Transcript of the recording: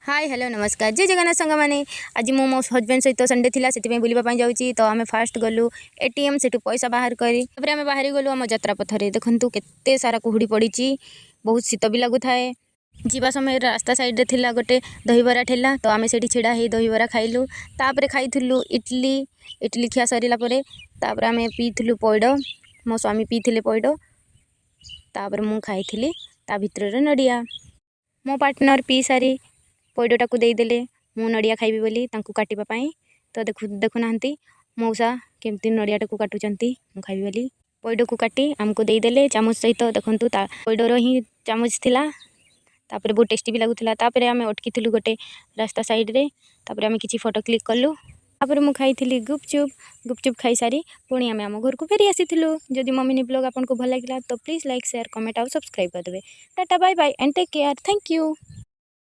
Hi hello नमस्कार जय जगन्नाथ सांग मैंने आज मो मो हजबैंड सहित संडे थिला से बुलापाई जाऊँगी तो आम फास्ट गलु एटीएम से पैसा बाहर करी आम बाहरी गलु आम यात्रा पथरे देखु केते सारा कुहुड़ी पड़ी बहुत शीत भी लगुए जीवा समय रास्ता साइड रे थिला गोटे दहीबरा ठेला तो आम से छिड़ा ही दहीबरा खाइलु तापर खाइलु इडली इडली खिया सरला तापर आम पीलु पैड मो स्वामी पीते पैड तापर मु खाई ता भितर नड़िया मो पार्टनर पी सारी पैडटा को देदेले मु नड़िया खाइबी बोली तांकू काटिबापाई तो देखुना मौसा केमती नड़ियाटा को काटुचंती मु खाइबी बोली पैड को काटी आमको देदेले चामच सहित देखु पैडर ही चामच थिला तापर बहुत टेस्टी भी लगुला तापर आम अटकी गोटे रास्ता साइड रे तापर आम किसी फोटो क्लिक कलु तापर मु खाई गुपचुप खाई सारी पुणी आम आम घर को फेरी आसी जदि मो मिनी ब्लॉग आपको भल लगा तो प्लीज लाइक शेयर कमेंट और सब्सक्राइब करदे tata bye bye and take care thank you.